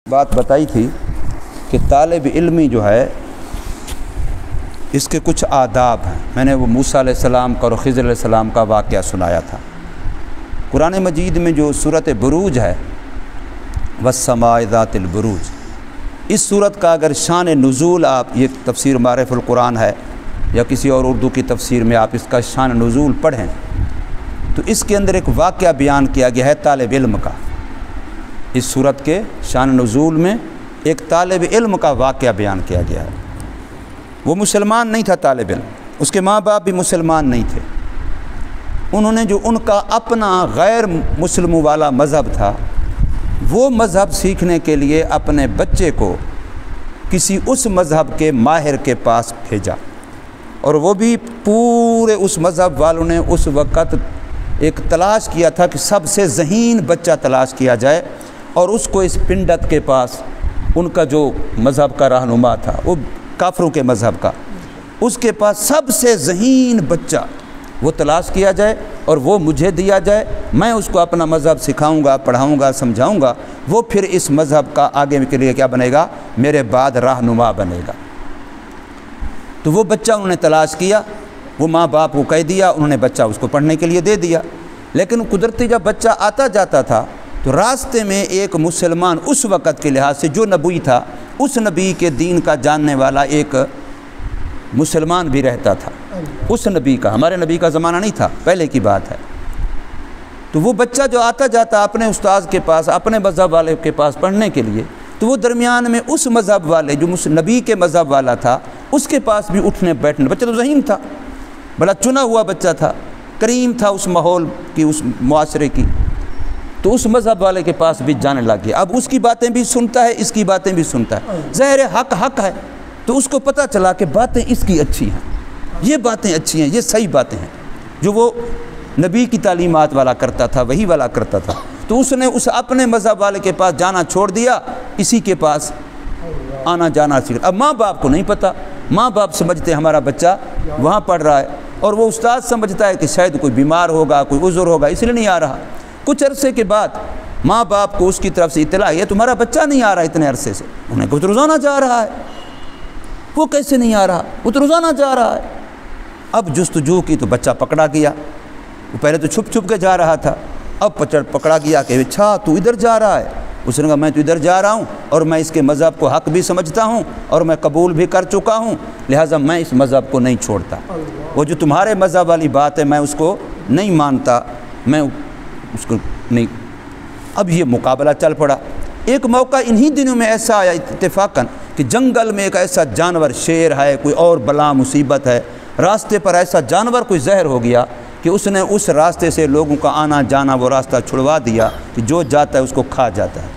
بات بتائی تھی کہ طالب علمی جو ہے اس کے کچھ آداب ہیں۔ میں نے وہ موسیٰ علیہ السلام کا اور خضر علیہ السلام کا واقعہ سنایا تھا۔ قرآن مجید میں جو سورۃ بروج ہے والسماء ذات البروج، اس سورت کا اگر شان نزول آپ، یہ تفسیر معرف القرآن ہے یا کسی اور اردو کی تفسیر میں آپ اس کا شان نزول پڑھیں تو اس کے اندر ایک واقعہ بیان کیا گیا ہے طالب علم کا۔ اس سورت کے شان نزول میں ایک طالب علم کا واقعہ بیان کیا گیا ہے۔ وہ مسلمان نہیں تھا طالب علم، اس کے ماں باپ بھی مسلمان نہیں تھے۔ انہوں نے جو ان کا اپنا غیر مسلموں والا مذہب تھا، وہ مذہب سیکھنے کے لیے اپنے بچے کو کسی اس مذہب کے ماہر کے پاس بھیجا، اور وہ بھی پورے اس مذہب والوں نے اس وقت ایک تلاش کیا تھا کہ سب سے ذہین بچہ تلاش کیا جائے، اور اس کو اس پنڈت کے پاس، ان کا جو مذہب کا رہنما تھا، وہ کافروں کے مذہب کا، اس کے پاس سب سے ذہین بچہ وہ تلاش کیا جائے اور وہ مجھے دیا جائے، میں اس کو اپنا مذہب سکھاؤں گا، پڑھاؤں گا، سمجھاؤں گا، وہ پھر اس مذہب کا آگے کے لیے کیا بنے گا، میرے بعد رہنما بنے گا۔ تو وہ بچہ انہوں نے تلاش کیا، وہ ماں باپ کو کہہ دیا، انہوں نے بچہ اس کو پڑھنے کے لیے دے دیا۔ لیکن قدرتی جب بچہ آتا جاتا تھا تو راستے میں ایک مسلمان اس وقت کے لحاظ سے جو نبی تھا، اس نبی کے دین کا جاننے والا ایک مسلمان بھی رہتا تھا۔ اس نبی کا، ہمارے نبی کا زمانہ نہیں تھا، پہلے کی بات ہے۔ تو وہ بچہ جو آتا جاتا اپنے استاذ کے پاس، اپنے مذہب والے کے پاس پڑھنے کے لیے، تو وہ درمیان میں اس مذہب والے جو نبی کے مذہب والا تھا، اس کے پاس بھی اٹھنے بیٹھنے، بچہ تو ذہین تھا، بڑا چنا ہوا بچہ تھا، کریم تھا اس ماحول کی، اس معاشرے کی، تو اس مذہب والے کے پاس بھی جانے لگ گیا۔ اب اس کی باتیں بھی سنتا ہے، اس کی باتیں بھی سنتا ہے، ظاہر حق ہے، تو اس کو پتہ چلا کہ باتیں اس کی اچھی ہیں، یہ باتیں اچھی ہیں، یہ صحیح باتیں ہیں، جو وہ نبی کی تعلیمات والا کرتا تھا، وہی والا کرتا تھا۔ تو اس نے اس اپنے مذہب والے کے پاس جانا چھوڑ دیا، اسی کے پاس آنا جانا سیکھ۔ اب ماں باپ کو نہیں پتہ، ماں باپ سمجھتے ہیں ہمارا بچہ وہاں پڑھ رہا ہے، اور وہ استاد سمجھتا ہے کہ شاید کوئی بیمار ہوگا، کوئی عذر ہوگا، اس لیے نہیں آ رہا۔ کچھ عرصے کے بعد ماں باپ کو اس کی طرف سے اطلاع ہے تمہارا بچہ نہیں آ رہا اتنے عرصے سے۔ انہوں نے کہا تو روزانہ جا رہا ہے۔ وہ کیسے نہیں آ رہا؟ وہ تو روزانہ جا رہا ہے۔ اب جستجو کی تو بچہ پکڑا گیا، وہ پہلے تو چھپ چھپ کے جا رہا تھا، اب پکڑا گیا کہ اچھا تو ادھر جا رہا ہے۔ اس نے کہا میں تو ادھر جا رہا ہوں، اور میں اس کے مذہب کو حق بھی سمجھتا ہوں، اور میں قبول بھی کر چکا ہوں، لہٰذا میں اس مذہب کو نہیں چھوڑتا۔ وہ جو تمہارے مذہب والی بات ہے میں اس کو نہیں مانتا، میں اس کو نہیں۔ اب یہ مقابلہ چل پڑا۔ ایک موقع انہی دنوں میں ایسا آیا اتفاقاً کہ جنگل میں ایک ایسا جانور، شیر ہے، کوئی اور بلا مصیبت ہے، راستے پر ایسا جانور کوئی زہر ہو گیا کہ اس نے اس راستے سے لوگوں کا آنا جانا وہ راستہ چھڑوا دیا کہ جو جاتا ہے اس کو کھا جاتا ہے۔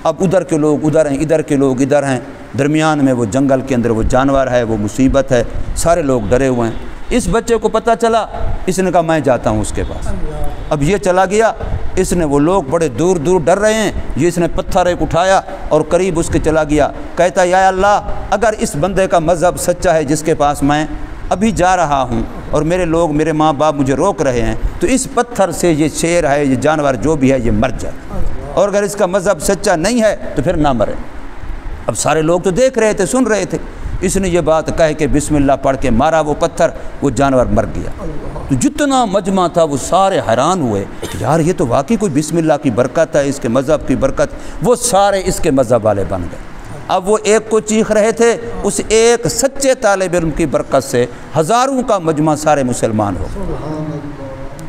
اب ادھر کے لوگ ادھر ہیں، ادھر کے لوگ ادھر ہیں، درمیان میں وہ جنگل کے اندر وہ جانور ہے، وہ مصیبت ہے، سارے لوگ ڈرے ہوئے ہیں۔ اس بچے کو پتہ چلا، اس نے کہا میں جاتا ہوں اس کے پاس۔ اب یہ چلا گیا، اس نے، وہ لوگ بڑے دور دور ڈر رہے ہیں، یہ اس نے پتھر ایک اٹھایا اور قریب اس کے چلا گیا، کہتا یا اللہ اگر اس بندے کا مذہب سچا ہے جس کے پاس میں ابھی جا رہا ہوں اور میرے لوگ، میرے ماں باپ مجھے روک رہے ہیں، تو اس پتھر سے یہ شیر ہے، یہ جانور جو بھی ہے، یہ مر جائے، اور اگر اس کا مذہب سچا نہیں ہے تو پھر نہ مرے۔ اب سارے لوگ تو دیکھ رہے تھے، سن رہے تھے۔ اس نے یہ بات کہہ کے بسم اللہ پڑھ کے مارا وہ پتھر، وہ جانور مر گیا۔ تو جتنا مجمع تھا وہ سارے حیران ہوئے کہ یار یہ تو واقعی کوئی بسم اللہ کی برکت ہے، اس کے مذہب کی برکت، وہ سارے اس کے مذہب والے بن گئے۔ اب وہ ایک کو چیخ رہے تھے، اس ایک سچے طالب علم کی برکت سے ہزاروں کا مجمع سارے مسلمان ہو گئے۔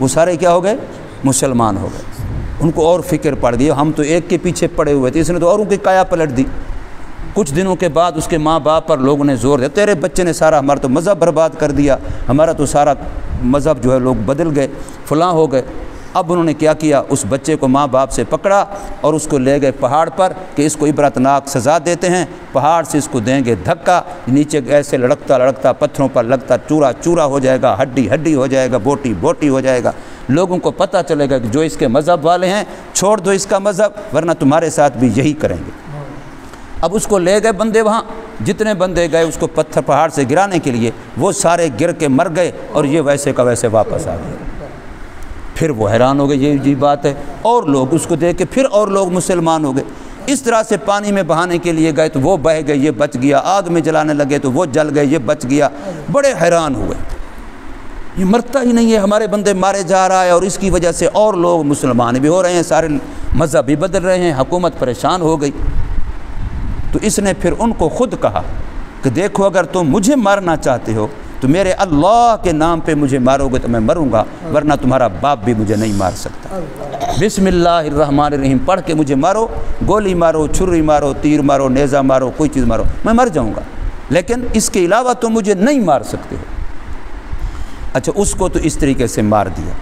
وہ سارے کیا ہو گئے؟ مسلمان ہو گئے۔ ان کو اور فکر پڑ گئی، ہم تو ایک کے پیچھے پڑے ہوئے تھے، اس نے تو اوروں کی کایا پلٹ دی۔ کچھ دنوں کے بعد اس کے ماں باپ پر لوگوں نے زور دیا، تیرے بچے نے سارا ہمارا تو مذہب برباد کر دیا، ہمارا تو سارا مذہب جو ہے لوگ بدل گئے، فلاں ہو گئے۔ اب انہوں نے کیا کیا، اس بچے کو ماں باپ سے پکڑا اور اس کو لے گئے پہاڑ پر کہ اس کو عبرتناک سزا دیتے ہیں، پہاڑ سے اس کو دیں گے دھکا، نیچے ایسے لڑکتا لڑکتا پتھروں پر لگتا چورا چورا ہو جائے گا، ہڈی ہڈی ہو جائے گا، بوٹی بوٹی ہو جائے گا۔ لوگوں کو پتہ چلے گا کہ جو اس کے مذہب والے ہیں چھوڑ دو اس کا مذہب، ورنہ تمہارے ساتھ بھی یہی کریں گے۔ اب اس کو لے گئے بندے، وہاں جتنے بندے گئے اس کو پتھر پہاڑ سے گرانے کے لیے، وہ سارے گر کے مر گئے، اور یہ ویسے کا ویسے واپس آ گئے۔ پھر وہ حیران ہو گئے، یہ بات ہے، اور لوگ اس کو دیکھ کے پھر اور لوگ مسلمان ہو گئے۔ اس طرح سے پانی میں بہانے کے لیے گئے تو وہ بہہ گئے، یہ بچ گیا، آگ میں جلانے لگے تو وہ جل گئے، یہ بچ گیا۔ بڑے حیران ہوئے، یہ مرتا ہی نہیں ہے، ہمارے بندے مارے جا رہا ہے، اور اس کی وجہ سے اور لوگ مسلمان بھی ہو رہے ہیں، سارے مذہب بھی بدل رہے ہیں، حکومت پریشان ہو گئی۔ تو اس نے پھر ان کو خود کہا کہ دیکھو اگر تم مجھے مارنا چاہتے ہو تو میرے اللہ کے نام پہ مجھے مارو گے تو میں مروں گا، ورنہ تمہارا باپ بھی مجھے نہیں مار سکتا۔ بسم اللہ الرحمن الرحیم پڑھ کے مجھے مارو، گولی مارو، چھری مارو، تیر مارو، نیزہ مارو، کوئی چیز مارو، میں مر جاؤں گا، لیکن اس کے علاوہ تم مجھے نہیں مار سکتے ہو۔ اچھا، اس کو تو اس طریقے سے مار دیا۔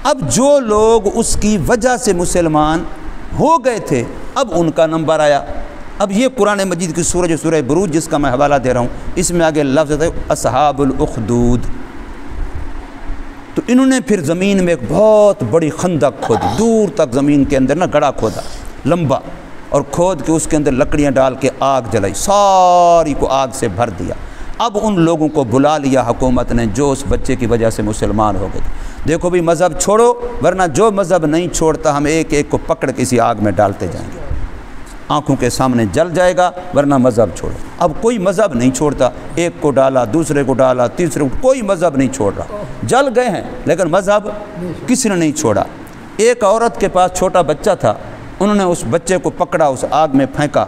اب جو لوگ اس کی وجہ سے مسلمان ہو گئے تھے، اب ان کا نمبر آیا۔ اب یہ قرآن مجید کی سورہ جو سورہ بروج جس کا میں حوالہ دے رہا ہوں، اس میں آگے لفظ ہے اصحاب الاخدود۔ تو انہوں نے پھر زمین میں ایک بہت بڑی خندق کھودی، دور تک زمین کے اندر گڑھا کھودا لمبا، اور کھود کے اس کے اندر لکڑیاں ڈال کے آگ جلائی، ساری کو آگ سے بھر دیا۔ اب ان لوگوں کو بلا لیا حکومت نے جو اس بچے کی وجہ سے مسلمان ہو گئے۔ دیکھو بھی مذہب چھوڑو، ورنہ جو مذہب نہیں چھوڑتا ہم ایک ایک کو پکڑ کے اسی آگ میں ڈالتے جائیں گے، آنکھوں کے سامنے جل جائے گا، ورنہ مذہب چھوڑو۔ اب کوئی مذہب نہیں چھوڑتا، ایک کو ڈالا، دوسرے کو ڈالا، تیسرے کو، کوئی مذہب نہیں چھوڑ رہا، جل گئے ہیں لیکن مذہب کسی نے نہیں چھوڑا۔ ایک عورت کے پاس چھوٹا بچہ تھا، انہوں نے اس بچے کو پکڑا، اس آگ میں پھینکا،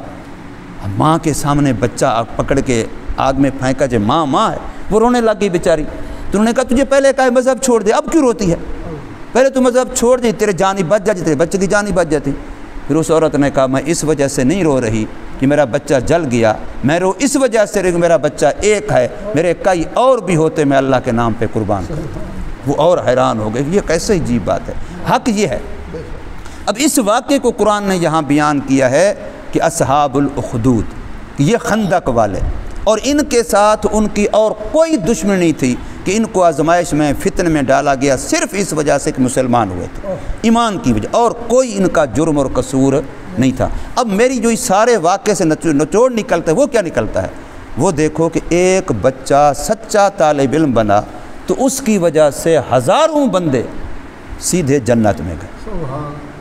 ماں کے سامنے بچہ پکڑ کے آگ میں پھینکا، جو ماں ہے، وہ رونے لگی بیچاری۔ تو انہوں نے کہا تجھے پہلے کہا مذہب چھوڑ دے، اب کیوں روتی ہے؟ پہلے تو مذہب چھوڑ دے، تیرے جان ہی بچ جاتی، تیرے بچے کی جان ہی بچ جاتی۔ پھر اس عورت نے کہا میں اس وجہ سے نہیں رو رہی کہ میرا بچہ جل گیا، میں رو اس وجہ سے کہ میرا بچہ ایک ہے، میرے کئی اور بھی ہوتے میں اللہ کے نام پہ قربان کرتا۔ وہ اور حیران ہو گئے، یہ کیسے عجیب بات ہے، حق یہ ہے۔ اب اس واقعے کو قرآن نے یہاں بیان کیا ہے کہ اصحاب الاخدود، یہ خندق والے، اور ان کے ساتھ ان کی اور کوئی دشمنی نہیں تھی کہ ان کو آزمائش میں فتن میں ڈالا گیا صرف اس وجہ سے کہ مسلمان ہوئے تھے، ایمان کی وجہ، اور کوئی ان کا جرم اور قصور نہیں تھا۔ اب میری جو اس سارے واقعے سے نچوڑ نکلتا ہے وہ کیا نکلتا ہے؟ وہ دیکھو کہ ایک بچہ سچا طالب علم بنا تو اس کی وجہ سے ہزاروں بندے سیدھے جنت میں گئے،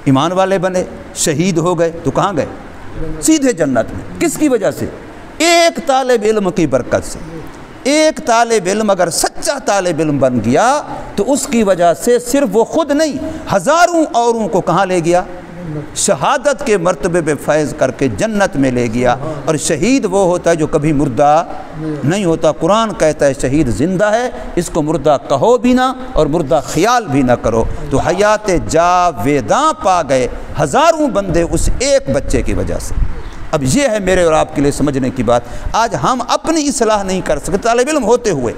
ایمان والے بنے، شہید ہو گئے تو کہاں گئے؟ سیدھے جنت میں۔ کس کی وجہ سے؟ ایک طالب علم کی برکت سے۔ ایک طالب علم اگر سچا طالب علم بن گیا تو اس کی وجہ سے صرف وہ خود نہیں، ہزاروں اوروں کو کہاں لے گیا؟ شہادت کے مرتبے پہ فیض کر کے جنت میں لے گیا۔ اور شہید وہ ہوتا ہے جو کبھی مردہ نہیں ہوتا۔ قرآن کہتا ہے شہید زندہ ہے، اس کو مردہ کہو بھی نہ اور مردہ خیال بھی نہ کرو۔ تو حیات جاویداں پا گئے ہزاروں بندے اس ایک بچے کی وجہ سے۔ اب یہ ہے میرے اور آپ کے لیے سمجھنے کی بات۔ آج ہم اپنی اصلاح نہیں کر سکتے، طالب علم ہوتے ہوئے،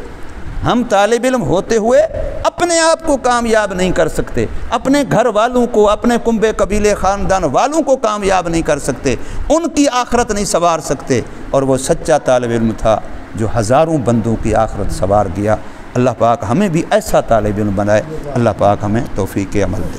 ہم طالب علم ہوتے ہوئے اپنے آپ کو کامیاب نہیں کر سکتے، اپنے گھر والوں کو، اپنے کنبے قبیلے خاندان والوں کو کامیاب نہیں کر سکتے، ان کی آخرت نہیں سنوار سکتے۔ اور وہ سچا طالب علم تھا جو ہزاروں بندوں کی آخرت سنوار گیا۔ اللہ پاک ہمیں بھی ایسا طالب علم بنائے، اللہ پاک ہمیں توفیق عمل دے۔